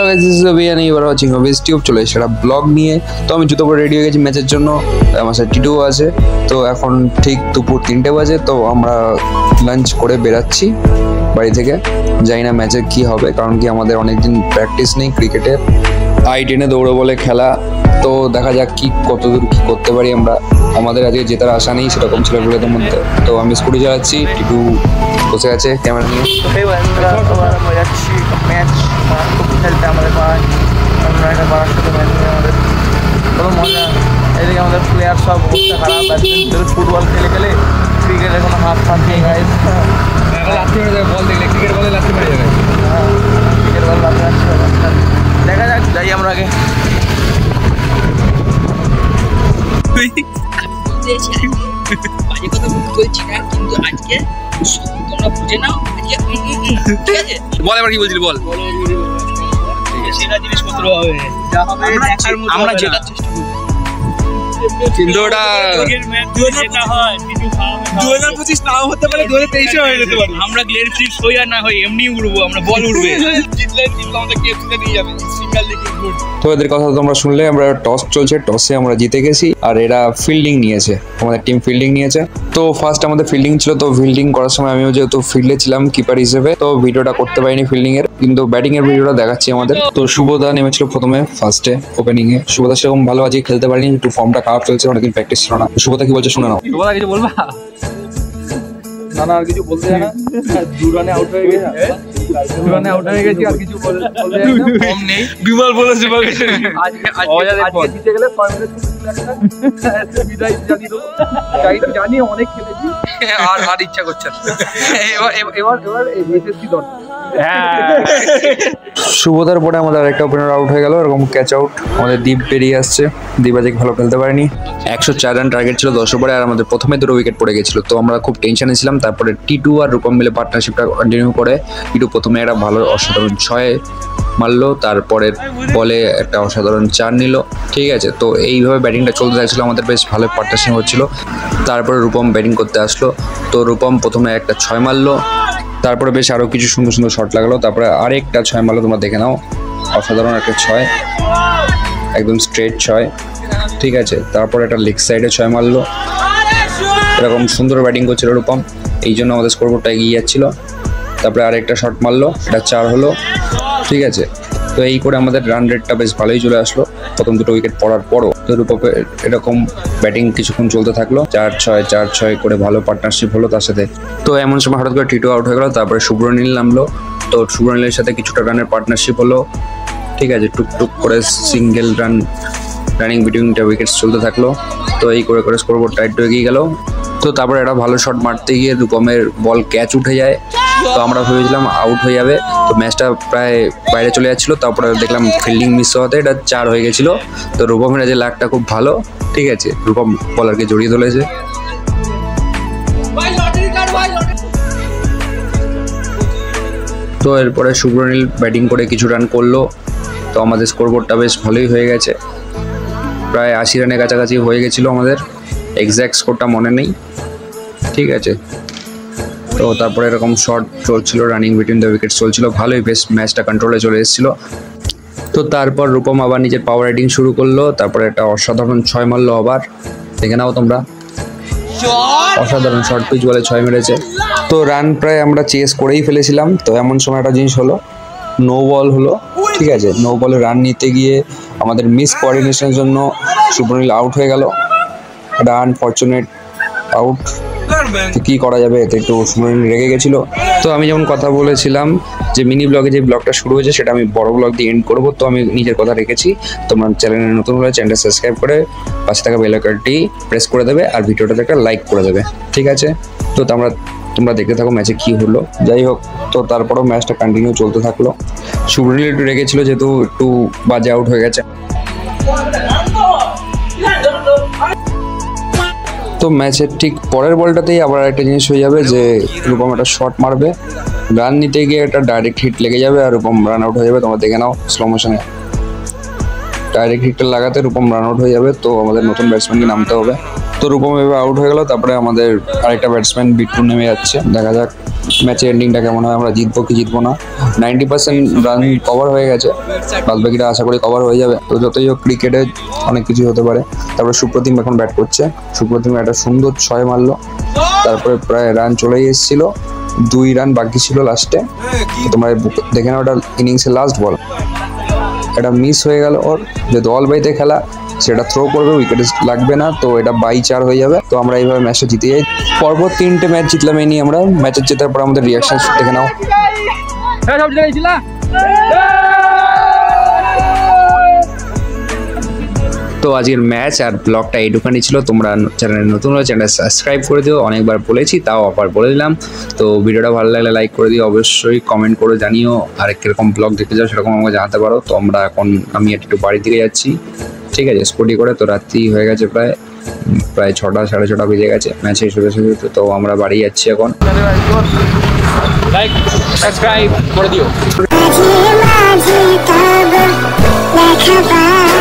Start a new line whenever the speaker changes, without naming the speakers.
Hello guys, this is অভিয়ান। এবার watching obvious tube. চলে এসেছে একটা ব্লগ নিয়ে। তো আমি জুতো পরে রেডি হয়ে গেছি ম্যাচের জন্য। আমার সাথে টিটুও আছে। তো এখন ঠিক দুপুর 3টে বাজে। তো আমরা লাঞ্চ করে বেরাচ্ছি বাড়ি থেকে। জানি না ম্যাচের কী হবে, কারণ কি আমাদের অনেকদিন প্র্যাকটিস নেই ক্রিকেটের। I10-এ দৌড়ে বলে খেলা। তো দেখা যাক কি কতদূর কী করতে পারি আমরা। আমাদের আজকে জেতার আশা নেই সেরকম ছেলেগুলোদের মধ্যে। তো আমি স্কুটি চালাচ্ছি, টিটু বসে আছে ক্যামেরা নিয়ে।
যাচ্ছি ম্যাচ খেলতে আমাদের পাড়ায়, অন্য একটা পাড়ার সাথে ম্যাচ নিয়ে আমাদের কত মজা। এদিকে আমাদের প্লেয়ার সব অবস্থা খারাপ, ব্যাডমিন্টন ফুটবল খেলে খেলে ক্রিকেটের কোনো হাত ফাত নেই।
লাথি মেরে যাবে বল দেখলে, ক্রিকেট বলে লাথি মেরে যাবে।
হ্যাঁ, ক্রিকেট বল লাথি মারছে। দেখা যাক, যাই আমরা আগে।
বাজে কথা বলছি না, কিন্তু আজকে তোমরা বুঝে নাও। আজকে ঠিক আছে,
বল এবার কি বলছিলি বল।
সেরা জিনিসপত্র হবে, যা হবে আমরা যেটা চেষ্টা করব।
কিন্তু ওটা
2025 নাও হতে পারে, 2023 হয়ে যেতে পারে। আমরা গ্লেড ফিক্স হই আর না হই, এমনি উড়বো আমরা, বল উড়বে। জিতলে আমাদের কেএফসিতে নিয়ে যাবে সিঙ্গেল লিগ গুড।
তো এদের কথা তোমরা শুনলে। আমরা টস চলছে, টসে আমরা জিতে গেছি। আর এরা ফিল্ডিং নিয়েছে, আমাদের টিম ফিল্ডিং নিয়েছে। তো ফার্স্ট আমাদের ফিল্ডিং ছিল। তো ফিল্ডিং করার সময় আমিও যেহেতু ফিল্ডে ছিলাম কিপার হিসেবে, তো ভিডিওটা করতে পারিনি ফিল্ডিং এর, কিন্তু ব্যাটিং এর ভিডিওটা দেখাচ্ছি আমাদের। তো শুভদা নেমেছিল প্রথমে ফার্স্টে ওপেনিং এ। শুভদা সেরকম ভালো আজকে খেলতে পারিনি, একটু ফর্মটা খারাপ চলছে, অনেকদিন প্র্যাকটিস ছিল না। শুভদা কি বলছে শুনে নাও।
শুভদা কিছু বলবা? না আর কিছু বলতে জানা। 2 রানে আউট হয়ে গেছে, 2 রানে আউট হয়ে গেছি, আর কিছু বলতে ফর্ম নেই। বিমল বলেছে আজকে জিতে গেলে 6 মিনিট একটা বিদায় জানি দেবো। জানি অনেক খেলেছি, আর ইচ্ছা করছে না। এবার এই বিএসসি দল।
শুভদার পরে আমাদের আরেকটা ওপেনার আউট হয়ে গেল, এরকম ক্যাচ আউট। আমাদের দীপ বেরিয়ে আসছে। দীপ আজকে ভালো খেলতে পারেনি। 104 রান টার্গেট ছিল 10 ওভারে, আর আমাদের প্রথমে 2 উইকেট পড়ে গেছিল। তো আমরা খুব টেনশনে ছিলাম। তারপরে টিটু আর রূপম মিলে পার্টনারশিপটা কন্টিনিউ করে টিটু প্রথমে একটা ভালো অসাধারণ 6 মারলো, তারপরে বলে একটা অসাধারণ 4 নিল। ঠিক আছে, তো এইভাবে ব্যাটিংটা চলতে থাকছিল, আমাদের বেশ ভালো পার্টনারশিপ হচ্ছিল। তারপরে রূপম ব্যাটিং করতে আসলো। তো রূপম প্রথমে একটা 6 মারলো, তারপরে বেশ আরও কিছু সুন্দর সুন্দর শট লাগলো। তারপরে আরেকটা 6 মারলো, তোমরা দেখে নাও, অসাধারণ একটা 6, একদম স্ট্রেট 6। ঠিক আছে, তারপরে একটা লেগ সাইডে 6 মারলো। এরকম সুন্দর ব্যাটিং করছিল রূপম, এই জন্য আমাদের স্কোরবোর্ডটা এগিয়ে যাচ্ছিলো। তারপরে আরেকটা শট মারলো, এটা 4 হলো। ঠিক আছে, তো এই করে আমাদের রান রেটটা বেশ ভালোই চলে আসলো প্রথম 2 উইকেট পড়ার পরও। তো রূপমের এরকম ব্যাটিং কিছুক্ষণ চলতে থাকলো, 4-6 করে ভালো পার্টনারশিপ হলো তার সাথে। তো এমন সময় হঠাৎ করে টিটু আউট হয়ে গেল। তারপরে শুভ্রনীল নামলো। তো শুভ্রনীলের সাথে কিছুটা রানের পার্টনারশিপ হলো। ঠিক আছে, টুকটুক করে single running between the wickets চলতে থাকলো। তো এই করে করে স্কোরবোর্ডটা একটু এগিয়ে গেল। তো তারপরে একটা ভালো শট মারতে গিয়ে রূপমের বল ক্যাচ উঠে যায়। তো আমরা ভেবেছিলাম আউট হয়ে যাবে, তো ম্যাচটা প্রায় বাইরে চলে যাচ্ছিলো। তারপরে দেখলাম ফিল্ডিং মিস হওয়াতে এটা 4 হয়ে গেছিলো। তো রূপমের যে লাকটা খুব ভালো। ঠিক আছে, রূপম বলারকে জড়িয়ে ধরেছে। তো এরপরে শুভ্রনীল ব্যাটিং করে কিছু রান করলো। তো আমাদের স্কোরবোর্ডটা বেশ ভালোই হয়ে গেছে, প্রায় 80 রানের কাছাকাছি হয়ে গেছিলো আমাদের। এক্স্যাক্ট স্কোরটা মনে নেই। ঠিক আছে, তো তারপরে এরকম শট চলছিল, রানিং বিটুইন দ্য উইকেটস চলছিল, ভালোই বেশ ম্যাচটা কন্ট্রোলে চলে এসেছিলো। তো তারপর রূপম আবার নিজের পাওয়ার রাইডিং শুরু করলো। তারপরে একটা অসাধারণ 6 মারলো আবার, দেখে নাও তোমরা, অসাধারণ শর্ট পিচ বলে 6 মেরেছে। তো রান প্রায় আমরা চেস করেই ফেলেছিলাম। তো এমন সময় একটা জিনিস হলো, নো বল হলো। ঠিক আছে, নো বলে রান নিতে গিয়ে আমাদের মিস কোঅর্ডিনেশনের জন্য শুভ্রনীল আউট হয়ে গেল। একটা আনফর্চুনেট আউট। তো কী করা যাবে, এতে একটু শুভ্রনীল রেগে গেছিলো। তো আমি যেমন কথা বলেছিলাম যে মিনি ব্লগে যে ব্লগটা শুরু হয়েছে সেটা আমি বড় ব্লগ দিয়ে এন্ড করবো। তো আমি নিজের কথা রেখেছি। তোমরা চ্যানেলে নতুন হলে চ্যানেলটা সাবস্ক্রাইব করে পাশে থাকা বেল আইকনটি প্রেস করে দেবে, আর ভিডিওটাতে একটা লাইক করে দেবে। ঠিক আছে, তো তোমরা দেখতে থাকো ম্যাচে কী হলো। যাই হোক, তো তারপরেও ম্যাচটা কন্টিনিউ চলতে থাকলো। শুভ্রনীল একটু রেগেছিলো যেহেতু একটু বাজে আউট হয়ে গেছে। তো ম্যাচের ঠিক পরের বলটাতেই আবার একটা জিনিস হয়ে যাবে যে রূপম একটা শট মারবে, রান নিতে গিয়ে একটা ডাইরেক্ট হিট লেগে যাবে আর রূপম রান আউট হয়ে যাবে। তোমরা দেখে নাও স্লো মোশনে, ডাইরেক্ট হিটটা লাগাতে রূপম রান আউট হয়ে যাবে। তো আমাদের নতুন ব্যাটসম্যানকে নামতে হবে। তো রূপম এভাবে আউট হয়ে গেল। তারপরে আমাদের আরেকটা ব্যাটসম্যান বিট্টু নেমে যাচ্ছে, দেখা যাক ম্যাচের এন্ডিংটা কেমন হয়, আমরা জিতবো কি জিতবো না। 90% রান কভার হয়ে গেছে, বাদ বাকিটা আশা করি কভার হয়ে যাবে। তো যতই হোক ক্রিকেটে অনেক কিছু হতে পারে। তারপরে সুপ্রতিম এখন ব্যাট করছে, সুপ্রতিম একটা সুন্দর 6 মারলো, তারপরে প্রায় রান চলেই এসেছিল, 2 রান বাকি ছিল লাস্টে। তোমরা দেখে নাও, ওটা ইনিংসের লাস্ট বল, এটা মিস হয়ে গেল ওর। যেহেতু অল বাইতে খেলা, সেটা থ্রো করবে, উইকেটে লাগবে না, তো এটা 2-4 হয়ে যাবে। তো আমরা এইভাবে ম্যাচটা জিতে যাই। পরপর 3টে ম্যাচ জিতলাম এই নিয়ে আমরা। ম্যাচের জেতার পর আমাদের রিয়াকশন দেখে নাও। তো আজকের ম্যাচ আর ব্লগটা এইটুখানি ছিল। তোমরা চ্যানেলে নতুন হলে চ্যানেল সাবস্ক্রাইব করে দিও, অনেকবার বলেছি তাও আবার বলে দিলাম। তো ভিডিওটা ভালো লাগলে লাইক করে দিও, অবশ্যই কমেন্ট করে জানিও, আর কিরকম ব্লগ দেখতে চাও সেরকম আমাকে জানাতে পারো। তো আমি একটু বাড়ির দিকে যাচ্ছি, ঠিক আছে, স্কুটি করে। তো রাত্রি হয়ে গেছে, প্রায় 6টা 6:30 বেজে গেছে ম্যাচ শেষ হতে। তো আমরা বাড়ি যাচ্ছি এখন।
লাইক সাবস্ক্রাইব করে দিও।
মাঝে মাঝে তব দেখা পাই।